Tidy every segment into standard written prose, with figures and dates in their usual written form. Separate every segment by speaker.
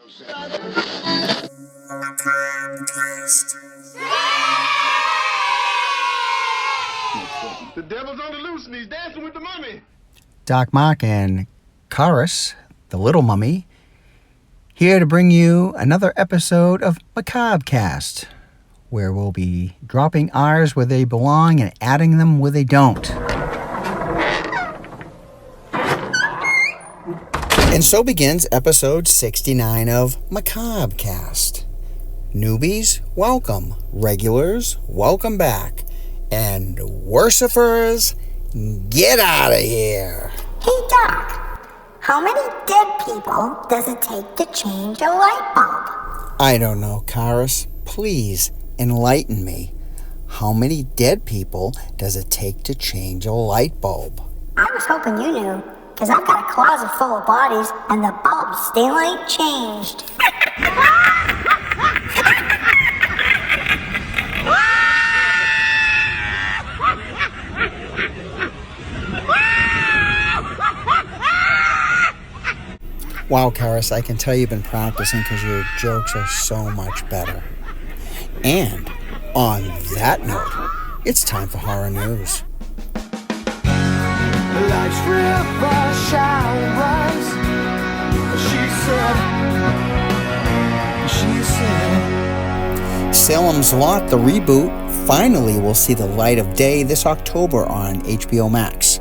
Speaker 1: The devil's on the loose and he's dancing with the mummy.
Speaker 2: Doc Mark and Chorus, the little mummy, here to bring you another episode of Macabre Cast, where we'll be dropping R's where they belong and adding them where they don't. And so begins episode 69 of Macabre Cast. Newbies, welcome. Regulars, welcome back. And worshippers, get out of here.
Speaker 3: Hey, Doc, how many dead people does it take to change a light bulb?
Speaker 2: I don't know, Karis. Please enlighten me. How many dead people does it take to change a light bulb?
Speaker 3: I was hoping you knew, because I've got a closet full of bodies, and the bulbs still ain't changed.
Speaker 2: Wow, Karis, I can tell you've been practicing because your jokes are so much better. And on that note, it's time for horror news.
Speaker 4: Life's river shall rise. She said.
Speaker 2: Salem's Lot, the reboot, finally will see the light of day this October on HBO Max,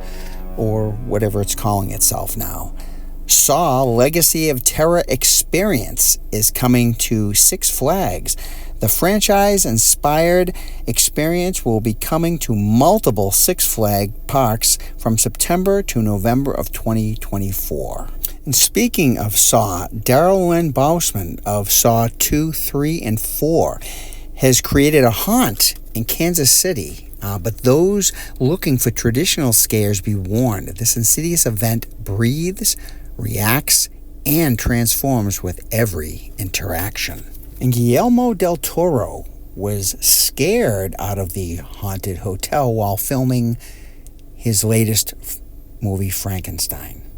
Speaker 2: or whatever it's calling itself now. Saw Legacy of Terror Experience is coming to Six Flags. The franchise-inspired experience will be coming to multiple Six Flags parks from September to November of 2024. And speaking of Saw, Daryl Lynn Bousman of Saw 2, 3, and 4 has created a haunt in Kansas City. But those looking for traditional scares, be warned. This insidious event breathes, reacts, and transforms with every interaction. And Guillermo del Toro was scared out of the haunted hotel while filming his latest movie, Frankenstein.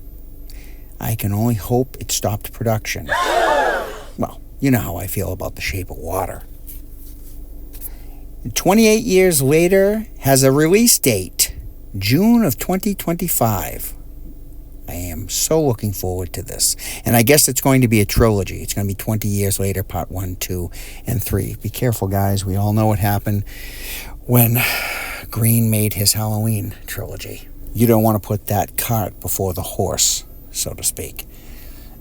Speaker 2: I can only hope it stopped production. Well, you know how I feel about The Shape of Water. 28 years later has a release date, June of 2025. I am so looking forward to this. And I guess it's going to be a trilogy. It's going to be 20 years later, part 1, 2, and 3. Be careful, guys. We all know what happened when Green made his Halloween trilogy. You don't want to put that cart before the horse, so to speak.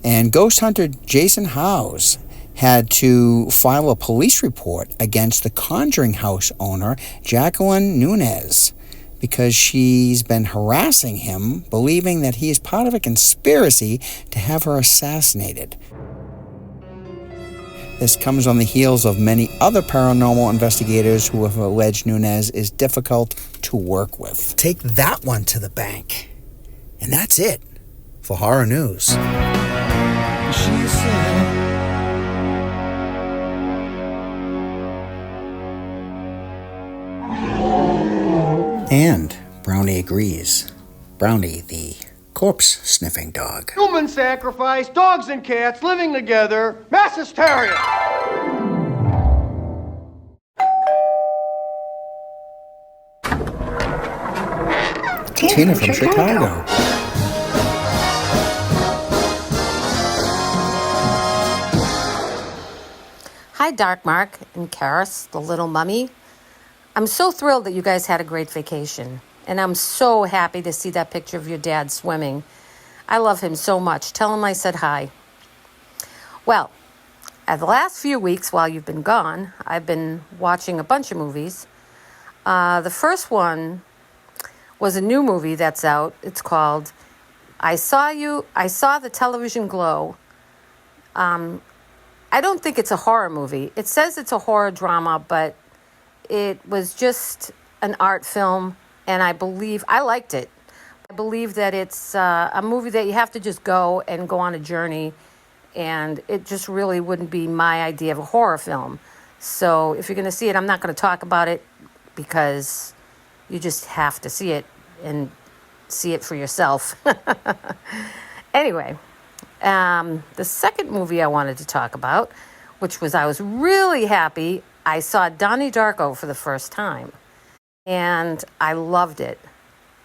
Speaker 2: And ghost hunter Jason Howes had to file a police report against the Conjuring House owner, Jacqueline Nunez, because she's been harassing him, believing that he is part of a conspiracy to have her assassinated. This comes on the heels of many other paranormal investigators who have alleged Nunez is difficult to work with. Take that one to the bank. And that's it for horror news.
Speaker 4: She said.
Speaker 2: And Brownie agrees. Brownie, the corpse-sniffing dog.
Speaker 5: Human sacrifice, dogs and cats living together, mass hysteria.
Speaker 2: Tina from Chicago.
Speaker 6: Hi, Dark Mark and Karis, the little mummy. I'm so thrilled that you guys had a great vacation, and I'm so happy to see that picture of your dad swimming. I love him so much. Tell him I said hi. Well, the last few weeks while you've been gone, I've been watching a bunch of movies. The first one was a new movie that's out. It's called I Saw the Television Glow. I don't think it's a horror movie. It says it's a horror drama, but it was just an art film, and I liked it. I believe that it's a movie that you have to just go on a journey, and it just really wouldn't be my idea of a horror film. So if you're going to see it, I'm not going to talk about it because you just have to see it and see it for yourself. Anyway, The second movie I wanted to talk about, which was I was really happy, I saw Donnie Darko for the first time. And I loved it.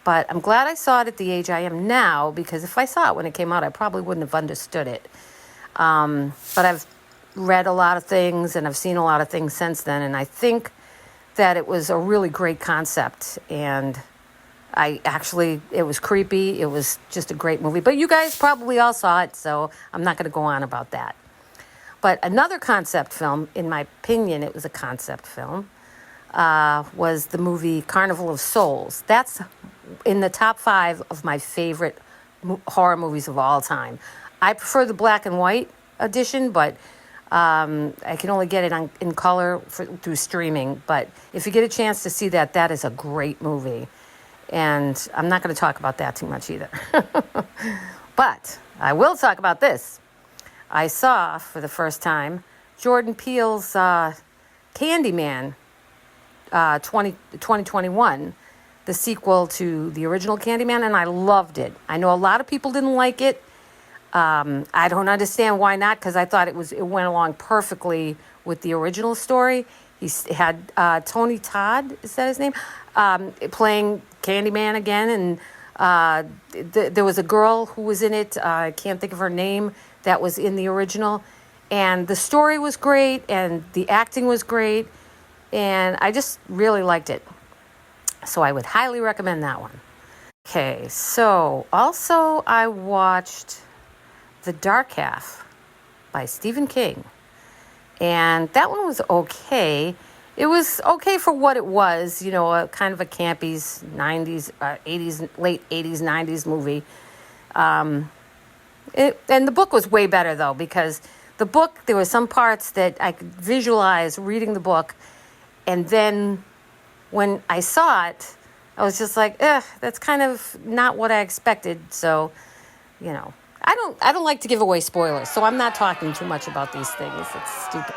Speaker 6: But I'm glad I saw it at the age I am now, because if I saw it when it came out, I probably wouldn't have understood it. But I've read a lot of things, and I've seen a lot of things since then, and I think that it was a really great concept. And it was creepy. It was just a great movie. But you guys probably all saw it, so I'm not going to go on about that. But another concept film, in my opinion, it was a concept film, was the movie Carnival of Souls. That's in the top 5 of my favorite horror movies of all time. I prefer the black and white edition, but I can only get it in color through streaming. But if you get a chance to see that, that is a great movie. And I'm not going to talk about that too much either. But I will talk about this. I saw, for the first time, Jordan Peele's Candyman 2021, the sequel to the original Candyman, and I loved it. I know a lot of people didn't like it. I don't understand why not, because I thought it went along perfectly with the original story. He had Tony Todd, is that his name, playing Candyman again, and there was a girl who was in it, I can't think of her name, that was in the original, and the story was great, and the acting was great, and I just really liked it. So I would highly recommend that one. Okay, so also I watched The Dark Half by Stephen King, and that one was okay. It was okay for what it was, a kind of a campy 90s, 80s, late 80s, 90s movie. And the book was way better, though, because the book, there were some parts that I could visualize reading the book, and then when I saw it, I was just like, that's kind of not what I expected. So, I don't like to give away spoilers, so I'm not talking too much about these things. It's stupid.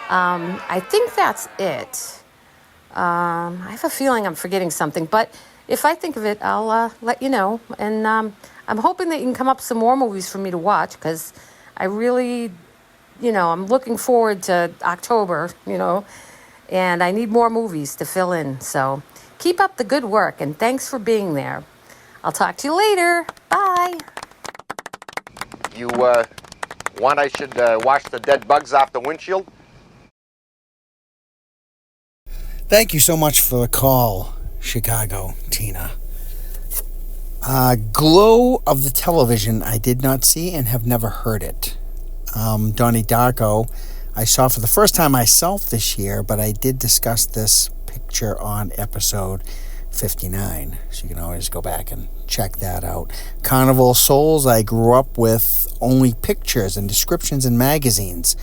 Speaker 6: I think that's it. I have a feeling I'm forgetting something, but if I think of it, I'll let you know. And I'm hoping that you can come up with some more movies for me to watch, because I really, I'm looking forward to October, and I need more movies to fill in. So keep up the good work, and thanks for being there. I'll talk to you later. Bye.
Speaker 7: You want I should wash the dead bugs off the windshield?
Speaker 2: Thank you so much for the call, Chicago, Tina. Glow of the Television, I did not see and have never heard it. Donnie Darko, I saw for the first time myself this year, but I did discuss this picture on episode 59, so you can always go back and check that out. Carnival of Souls, I grew up with only pictures and descriptions in magazines.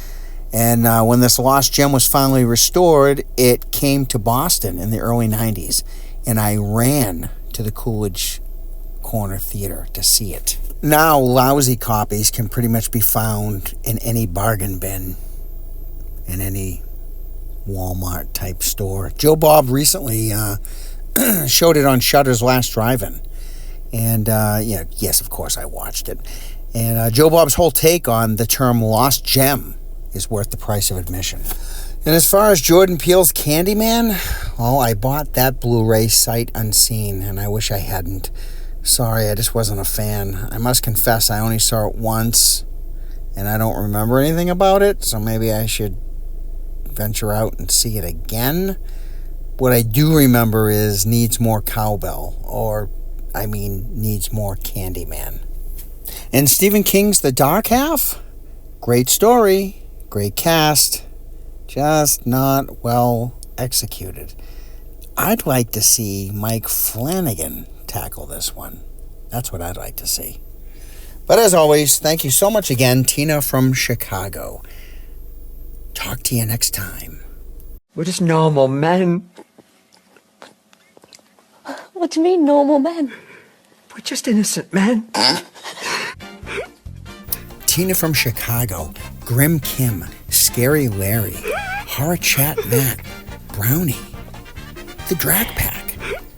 Speaker 2: And when this lost gem was finally restored, it came to Boston in the early 90s. And I ran to the Coolidge Corner Theater to see it. Now, lousy copies can pretty much be found in any bargain bin, in any Walmart-type store. Joe Bob recently showed it on Shudder's Last Drive-In. And, yes, of course, I watched it. And Joe Bob's whole take on the term lost gem is worth the price of admission. And as far as Jordan Peele's Candyman, well, I bought that Blu-ray sight unseen, and I wish I hadn't. Sorry, I just wasn't a fan. I must confess, I only saw it once, and I don't remember anything about it, so maybe I should venture out and see it again. What I do remember is needs more cowbell, needs more Candyman. And Stephen King's The Dark Half? Great story. Great cast, just not well executed. I'd like to see Mike Flanagan tackle this one. That's what I'd like to see. But as always, thank you so much again, Tina from Chicago. Talk to you next time.
Speaker 4: We're just normal men.
Speaker 8: What do you mean, normal men?
Speaker 4: We're just innocent men.
Speaker 2: Tina from Chicago, Grim Kim, Scary Larry, Horror Chat Matt, Brownie, the Drag Pack.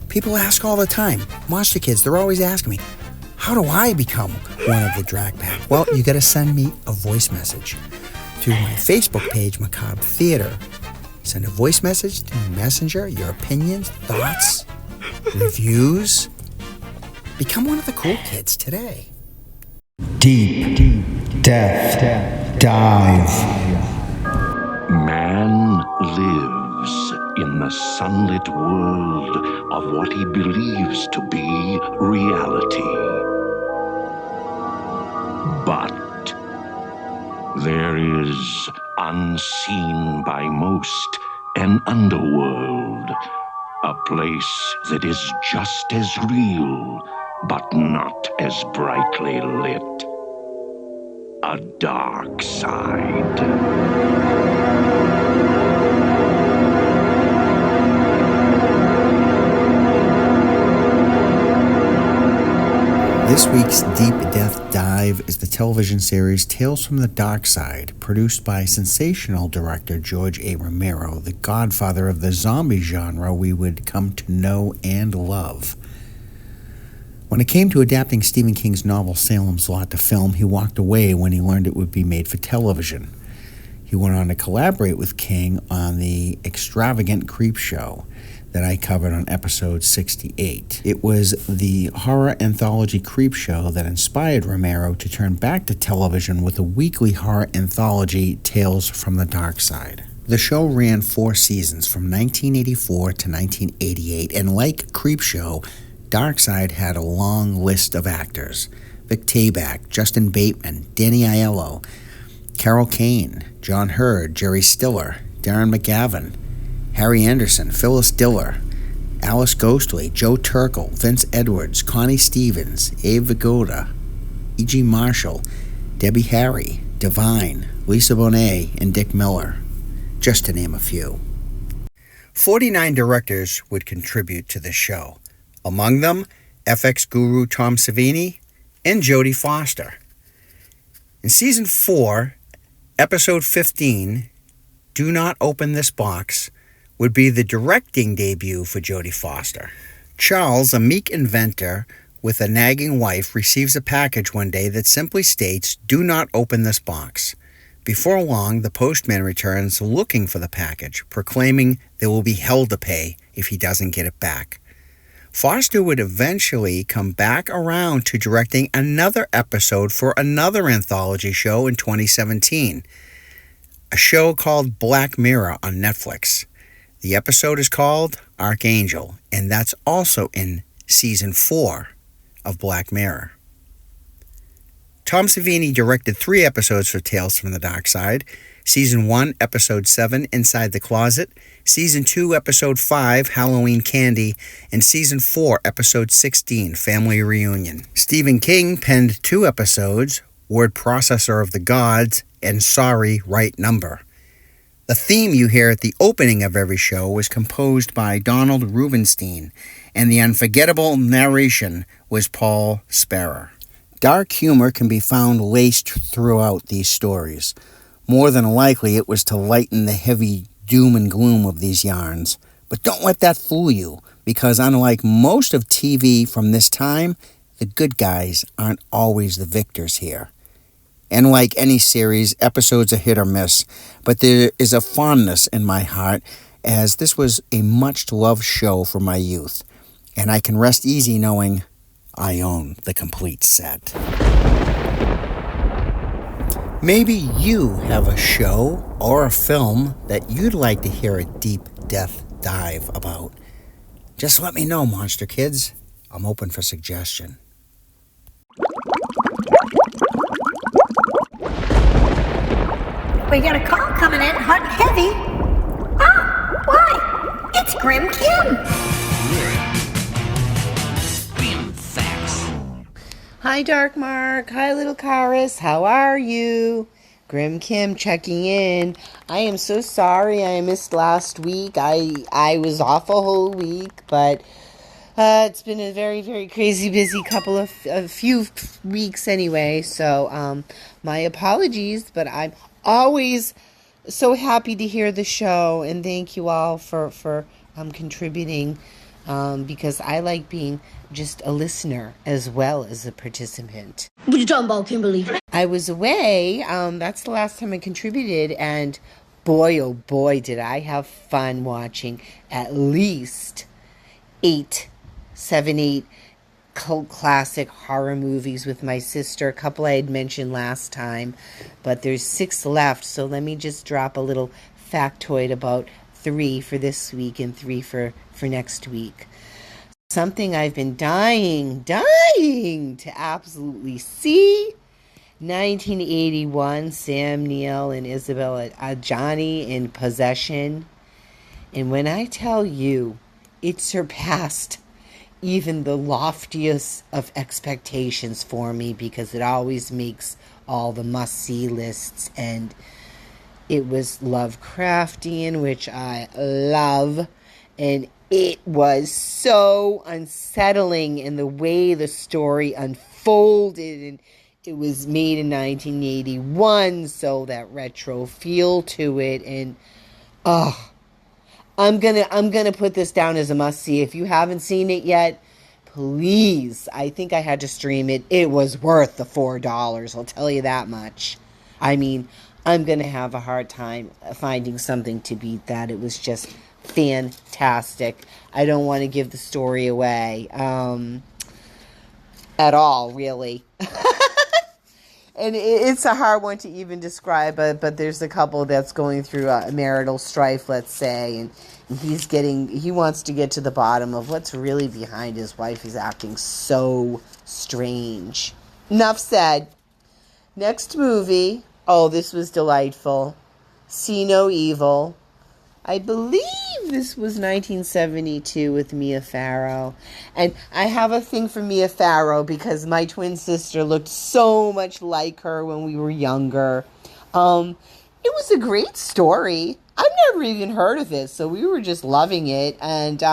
Speaker 2: People ask all the time, Monster Kids, they're always asking me, how do I become one of the drag pack? Well, you got to send me a voice message through my Facebook page, Macabre Theater. Send a voice message through Messenger, your opinions, thoughts, reviews. Become one of the cool kids today. Deep Death Dive.
Speaker 9: Man lives in the sunlit world of what he believes to be reality. But there is, unseen by most, an underworld, a place that is just as real, but not as brightly lit. A dark side.
Speaker 2: This week's Deep Death Dive is the television series Tales from the Dark Side, produced by sensational director George A. Romero, the godfather of the zombie genre we would come to know and love. When it came to adapting Stephen King's novel Salem's Lot to film, he walked away when he learned it would be made for television. He went on to collaborate with King on the extravagant Creep Show that I covered on episode 68. It was the horror anthology Creep Show that inspired Romero to turn back to television with a weekly horror anthology, Tales from the Dark Side. The show ran 4 seasons from 1984 to 1988, and like Creepshow, Darkside had a long list of actors. Vic Tayback, Justin Bateman, Danny Aiello, Carol Kane, John Hurd, Jerry Stiller, Darren McGavin, Harry Anderson, Phyllis Diller, Alice Ghostly, Joe Turkel, Vince Edwards, Connie Stevens, Abe Vigoda, E.G. Marshall, Debbie Harry, Divine, Lisa Bonet, and Dick Miller, just to name a few. 49 directors would contribute to the show. Among them, FX guru Tom Savini and Jodie Foster. In Season 4, Episode 15, Do Not Open This Box, would be the directing debut for Jodie Foster. Charles, a meek inventor with a nagging wife, receives a package one day that simply states, "Do not open this box." Before long, the postman returns looking for the package, proclaiming there will be hell to pay if he doesn't get it back. Foster would eventually come back around to directing another episode for another anthology show in 2017, a show called Black Mirror on Netflix. The episode is called Archangel, and that's also in Season 4 of Black Mirror. Tom Savini directed 3 episodes for Tales from the Dark Side. Season 1, Episode 7, Inside the Closet. Season 2, Episode 5, Halloween Candy. And Season 4, Episode 16, Family Reunion. Stephen King penned 2 episodes, Word Processor of the Gods and Sorry, Right Number. The theme you hear at the opening of every show was composed by Donald Rubenstein, and the unforgettable narration was Paul Sperrer. Dark humor can be found laced throughout these stories. More than likely, it was to lighten the heavy doom and gloom of these yarns. But don't let that fool you, because unlike most of TV from this time, the good guys aren't always the victors here. And like any series, episodes are hit or miss, but there is a fondness in my heart, as this was a much-loved show for my youth, and I can rest easy knowing I own the complete set. Maybe you have a show or a film that you'd like to hear a deep death dive about. Just let me know, Monster Kids. I'm open for suggestion.
Speaker 3: We got a call coming in hot and heavy. Ah, why? It's Grim Kim.
Speaker 10: Hi, Dark Mark. Hi, Little Karis. How are you? Grim Kim checking in. I am so sorry I missed last week. I was off a whole week, but it's been a very, very crazy, busy a few weeks anyway. So my apologies, but I'm always so happy to hear the show, and thank you all for contributing because I like being just a listener as well as a participant.
Speaker 8: What you talking about, Kimberly?
Speaker 10: I was away. That's the last time I contributed, and boy, oh boy, did I have fun watching at least 8 cult classic horror movies with my sister. A couple I had mentioned last time, but there's 6 left, so let me just drop a little factoid about 3 for this week and 3 for next week. Something I've been dying to absolutely see. 1981, Sam Neill and Isabella Adjani in Possession. And when I tell you, it surpassed even the loftiest of expectations for me, because it always makes all the must-see lists, and it was Lovecraftian, which I love, and it was so unsettling in the way the story unfolded, and it was made in 1981, so that retro feel to it, and I'm gonna put this down as a must-see. If you haven't seen it yet, please, I think I had to stream it. It was worth the $4, I'll tell you that much. I mean, I'm gonna have a hard time finding something to beat that. It was just fantastic. I don't want to give the story away at all, really. And it's a hard one to even describe, but there's a couple that's going through marital strife, let's say, and he wants to get to the bottom of what's really behind his wife. He's acting so strange. Enough said. Next movie. Oh, this was delightful. See No Evil. I believe this was 1972 with Mia Farrow. And I have a thing for Mia Farrow because my twin sister looked so much like her when we were younger. It was a great story. I've never even heard of it, so we were just loving it. And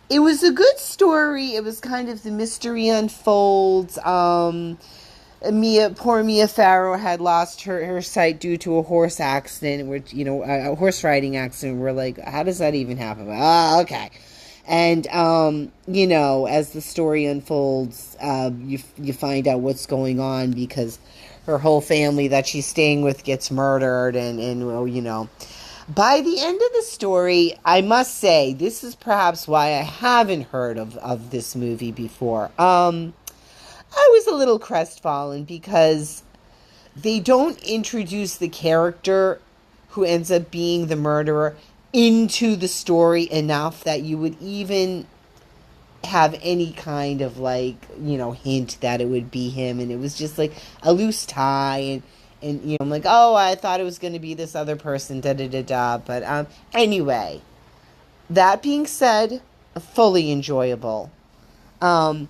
Speaker 10: it was a good story. It was kind of the mystery unfolds. Poor Mia Farrow had lost her sight due to a horse accident, which, a horse riding accident. We're like, how does that even happen? Okay. And, as the story unfolds, you find out what's going on because her whole family that she's staying with gets murdered. And by the end of the story, I must say, this is perhaps why I haven't heard of this movie before. I was a little crestfallen because they don't introduce the character who ends up being the murderer into the story enough that you would even have any kind of hint that it would be him. And it was just like a loose tie, and I'm like, oh, I thought it was going to be this other person, But anyway, that being said, fully enjoyable. And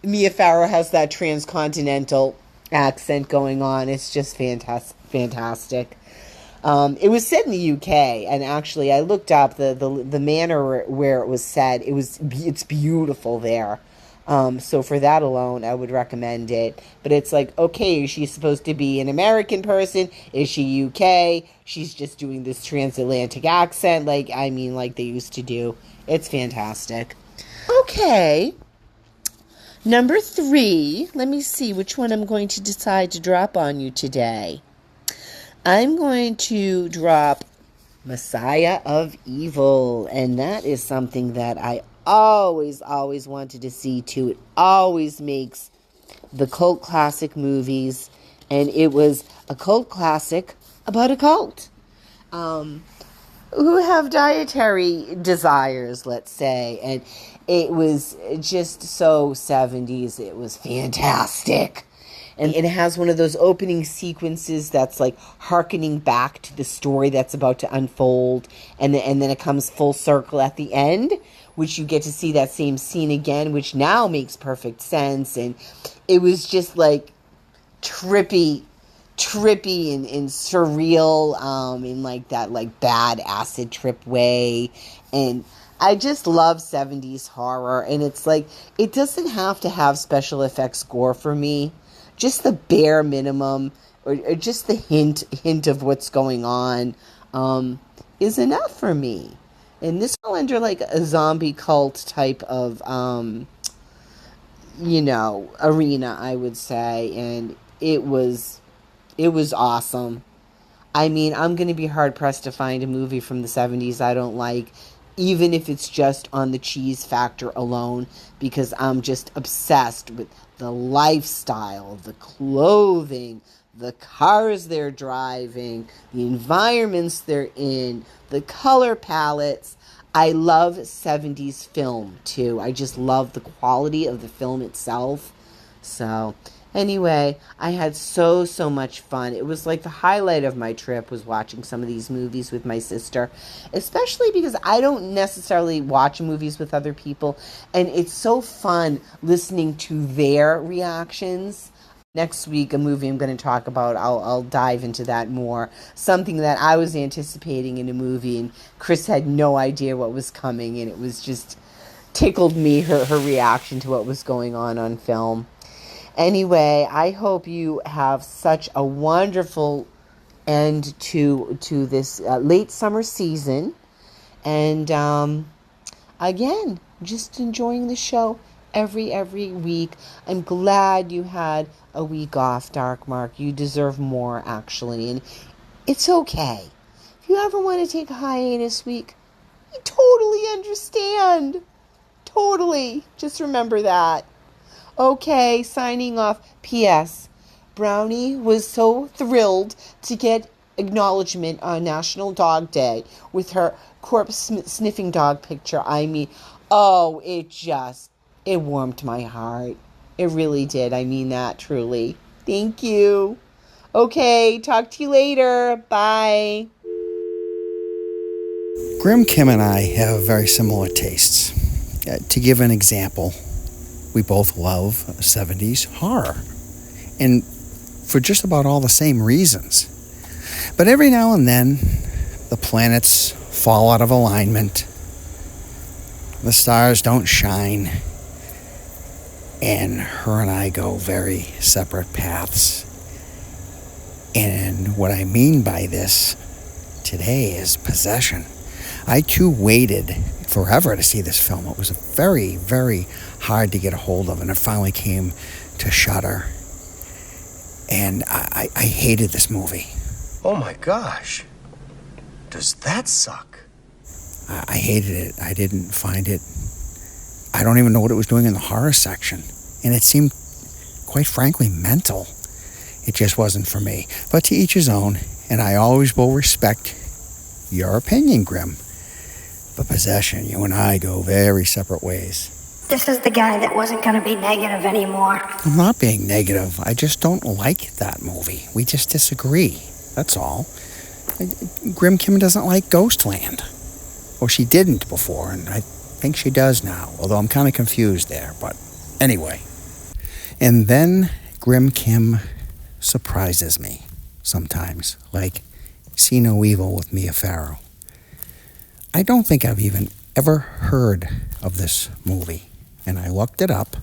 Speaker 10: Mia Farrow has that transcontinental accent going on. It's just fantastic. It was set in the UK, and actually I looked up the manor where it was set. It's beautiful there. So for that alone, I would recommend it. But it's like, okay, is she supposed to be an American person? Is she UK? She's just doing this transatlantic accent, like they used to do. It's fantastic. Okay. Number 3, let me see which one I'm going to decide to drop on you today. I'm going to drop Messiah of Evil, and that is something that I always wanted to see too. It always makes the cult classic movies, and it was a cult classic about a cult. Who have dietary desires, let's say, and it was just so 70s. It was fantastic. And it has one of those opening sequences that's like hearkening back to the story that's about to unfold, and then it comes full circle at the end, which you get to see that same scene again, which now makes perfect sense. And it was just like trippy and surreal, in that bad acid trip way. And I just love 70s horror, and it's like, it doesn't have to have special effects gore for me. Just the bare minimum, or just the hint of what's going on, is enough for me. And this fell under like a zombie cult type of, arena, I would say. And it was awesome. I mean, I'm going to be hard-pressed to find a movie from the 70s I don't like, even if it's just on the cheese factor alone, because I'm just obsessed with the lifestyle, the clothing, the cars they're driving, the environments they're in, the color palettes. I love 70s film, too. I just love the quality of the film itself. So, anyway, I had so much fun. It was like the highlight of my trip was watching some of these movies with my sister, especially because I don't necessarily watch movies with other people, and it's so fun listening to their reactions. Next week, a movie I'm going to talk about, I'll dive into that more. Something that I was anticipating in a movie, and Chris had no idea what was coming, and it was just tickled me, her reaction to what was going on film. Anyway, I hope you have such a wonderful end to this late summer season. And again, just enjoying the show every week. I'm glad you had a week off, Dark Mark. You deserve more, actually. And it's okay. If you ever want to take a hiatus week, I totally understand. Totally. Just remember that. Okay, signing off. P.S. Brownie was so thrilled to get acknowledgement on National Dog Day with her corpse sniffing dog picture. I mean, oh, it warmed my heart. It really did. I mean that, truly. Thank you. Okay, talk to you later. Bye.
Speaker 2: Grim, Kim, and I have very similar tastes. To give an example, we both love 70s horror, and for just about all the same reasons. But every now and then, the planets fall out of alignment, the stars don't shine, and her and I go very separate paths. And what I mean by this today is Possession. I too waited forever to see this film. It was very, very hard to get a hold of, and it finally came to Shudder. And I hated this movie.
Speaker 5: Oh my gosh. Does that suck?
Speaker 2: I hated it. I didn't find it. I don't even know what it was doing in the horror section. And it seemed, quite frankly, mental. It just wasn't for me. But to each his own, and I always will respect your opinion, Grim. But Possession, you and I go very separate ways.
Speaker 3: This is the guy that wasn't going to be negative anymore.
Speaker 2: I'm not being negative. I just don't like that movie. We just disagree. That's all. Grim Kim doesn't like Ghostland. Or she didn't before, and I think she does now. Although I'm kind of confused there, but anyway. And then Grim Kim surprises me sometimes, like See No Evil with Mia Farrow. I don't think I've even ever heard of this movie, and I looked it up.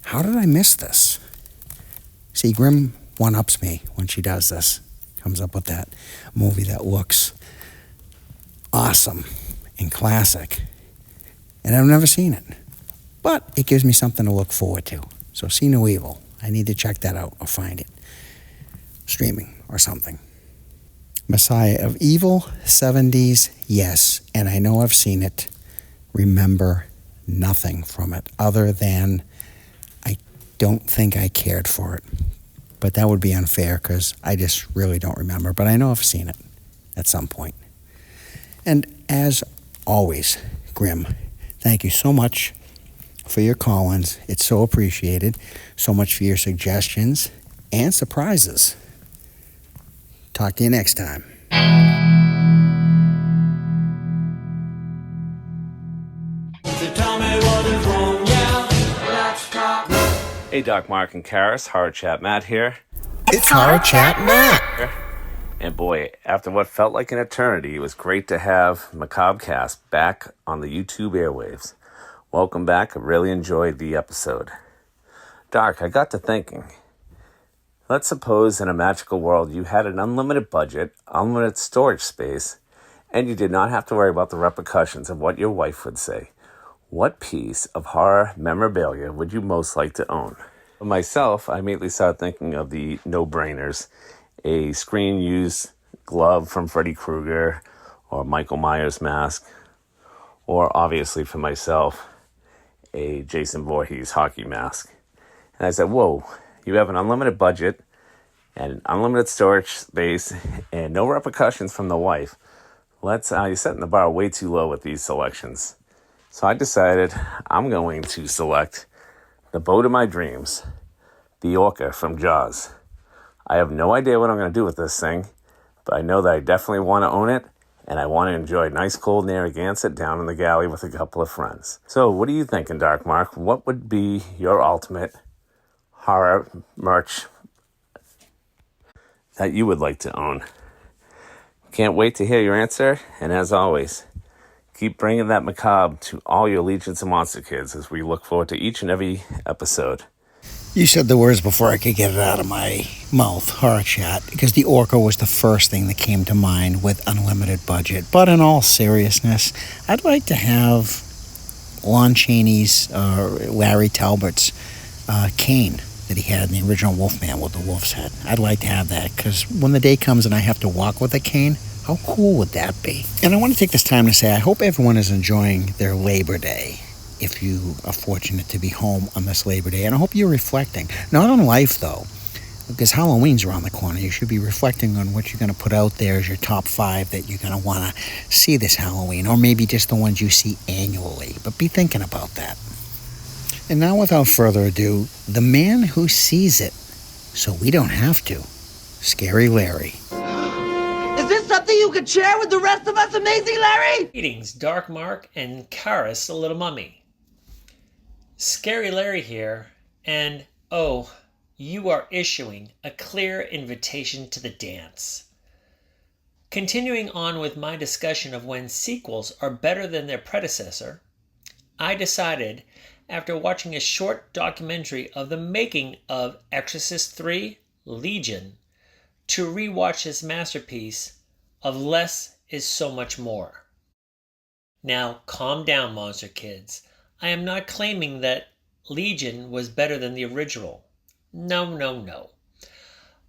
Speaker 2: How did I miss this? See, Grim one-ups me when she does this. Comes up with that movie that looks awesome and classic, and I've never seen it. But it gives me something to look forward to. So See No Evil. I need to check that out or find it. Streaming or something. Messiah of Evil, 70s, yes. And I know I've seen it. Remember nothing from it other than I don't think I cared for it. But that would be unfair because I just really don't remember. But I know I've seen it at some point. And as always, Grim, thank you so much for your call-ins. It's so appreciated. So much for your suggestions and surprises. Talk to you next time.
Speaker 11: Hey, Doc, Mark, and Karis, Horror Chat Matt here.
Speaker 2: It's Horror Chat Matt.
Speaker 11: And boy, after what felt like an eternity, it was great to have Macabre Cast back on the YouTube airwaves. Welcome back. I really enjoyed the episode. Doc, I got to thinking. Let's suppose in a magical world you had an unlimited budget, unlimited storage space, And you did not have to worry about the repercussions of what your wife would say. What piece of horror memorabilia would you most like to own? For myself, I immediately started thinking of the no-brainers. A screen-used glove from Freddy Krueger or Michael Myers mask. Or obviously for myself, a Jason Voorhees hockey mask. And I said, whoa, you have an unlimited budget and unlimited storage space and no repercussions from the wife. You're setting the bar way too low with these selections. So I decided I'm going to select the boat of my dreams, the Orca from Jaws. I have no idea what I'm going to do with this thing, but I know that I definitely want to own it, and I want to enjoy a nice cold Narragansett down in the galley with a couple of friends. So what are you thinking, Dark Mark? What would be your ultimate horror merch that you would like to own? Can't wait to hear your answer, and as always, keep bringing that macabre to all your legions of monster kids as we look forward to each and every episode.
Speaker 2: You said the words before I could get it out of my mouth, horror chat, because the Orca was the first thing that came to mind with unlimited budget. But in all seriousness, I'd like to have Lon Chaney's, Larry Talbot's cane that he had in the original Wolfman with the wolf's head. I'd like to have that, because when the day comes and I have to walk with a cane, how cool would that be? And I want to take this time to say I hope everyone is enjoying their Labor Day, if you are fortunate to be home on this Labor Day. And I hope you're reflecting. Not on life, though, because Halloween's around the corner. You should be reflecting on what you're going to put out there as your top 5 that you're going to want to see this Halloween, or maybe just the ones you see annually. But be thinking about that. And now, without further ado, the man who sees it, so we don't have to, Scary Larry.
Speaker 12: Is this something you could share with the rest of us, Amazing Larry?
Speaker 13: Greetings, Dark Mark and Karis, the little mummy. Scary Larry here, and oh, you are issuing a clear invitation to the dance. Continuing on with my discussion of when sequels are better than their predecessor, I decided, after watching a short documentary of the making of Exorcist III: Legion, to rewatch this masterpiece of Less is So Much More. Now, calm down, monster kids. I am not claiming that Legion was better than the original. No.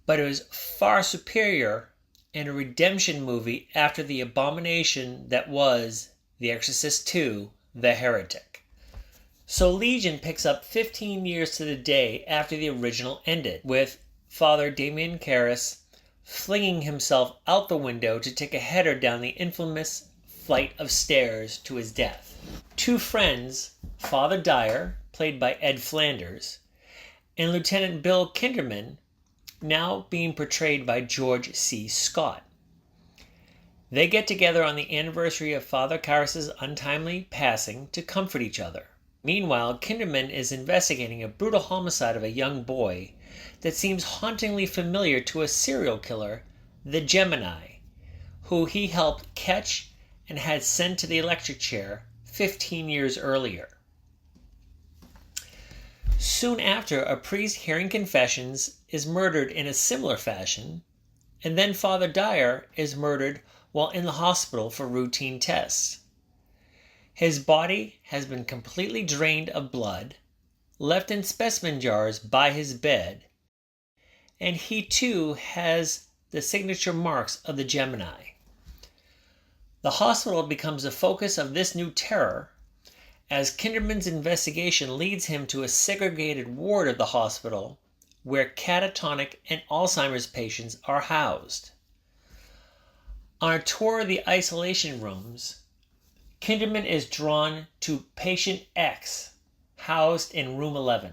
Speaker 13: But it was far superior and a redemption movie after the abomination that was The Exorcist II: The Heretic. So Legion picks up 15 years to the day after the original ended, with Father Damien Karras flinging himself out the window to take a header down the infamous flight of stairs to his death. 2 friends, Father Dyer, played by Ed Flanders, and Lieutenant Bill Kinderman, now being portrayed by George C. Scott. They get together on the anniversary of Father Karras' untimely passing to comfort each other. Meanwhile, Kinderman is investigating a brutal homicide of a young boy that seems hauntingly familiar to a serial killer, the Gemini, who he helped catch and had sent to the electric chair 15 years earlier. Soon after, a priest hearing confessions is murdered in a similar fashion, and then Father Dyer is murdered while in the hospital for routine tests. His body has been completely drained of blood, left in specimen jars by his bed, and he too has the signature marks of the Gemini. The hospital becomes the focus of this new terror, as Kinderman's investigation leads him to a segregated ward of the hospital where catatonic and Alzheimer's patients are housed. On a tour of the isolation rooms, Kinderman is drawn to patient X, housed in room 11.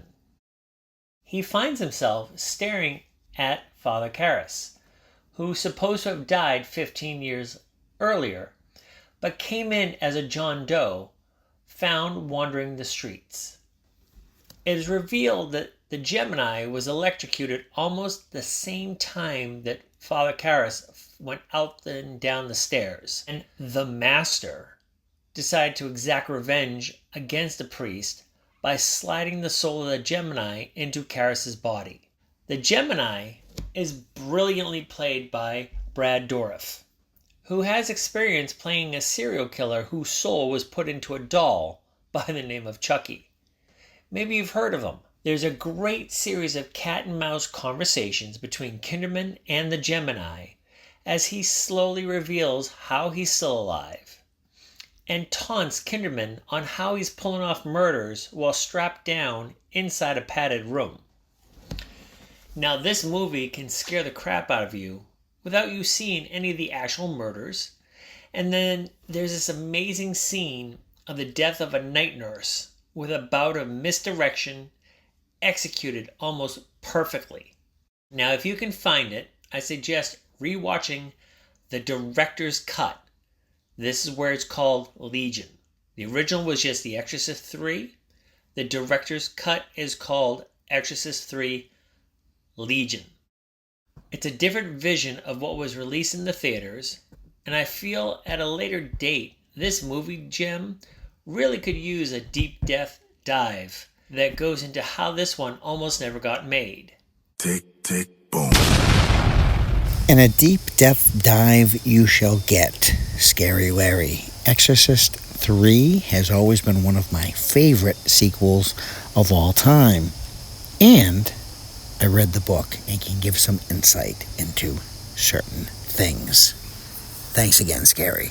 Speaker 13: He finds himself staring at Father Karras, who's supposed to have died 15 years earlier, but came in as a John Doe, found wandering the streets. It is revealed that the Gemini was electrocuted almost the same time that Father Karras went out and down the stairs, and the Master decided to exact revenge against the priest by sliding the soul of the Gemini into Karras' body. The Gemini is brilliantly played by Brad Dourif, who has experience playing a serial killer whose soul was put into a doll by the name of Chucky. Maybe you've heard of him. There's a great series of cat and mouse conversations between Kinderman and the Gemini as he slowly reveals how he's still alive and taunts Kinderman on how he's pulling off murders while strapped down inside a padded room. Now, this movie can scare the crap out of you without you seeing any of the actual murders. And then there's this amazing scene of the death of a night nurse with a bout of misdirection executed almost perfectly. Now, if you can find it, I suggest rewatching the director's cut. This is where it's called Legion. The original was just The Exorcist III. The director's cut is called Exorcist III Legion. It's a different vision of what was released in the theaters, and I feel at a later date, this movie gem really could use a deep depth dive that goes into how this one almost never got made.
Speaker 2: Tick, tick, boom. And a deep depth dive you shall get, Scary Larry. Exorcist 3 has always been one of my favorite sequels of all time. And I read the book and can give some insight into certain things. Thanks again, Scary.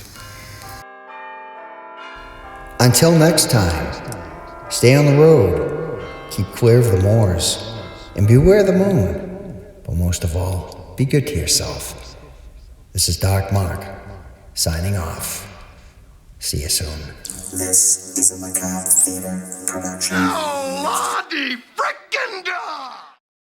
Speaker 2: Until next time, stay on the road, keep clear of the moors, and beware the moon. But most of all, be good to yourself. This is Dark Mark, signing off. See you soon.
Speaker 1: This is a Macabre Theater production. Oh, Lordy!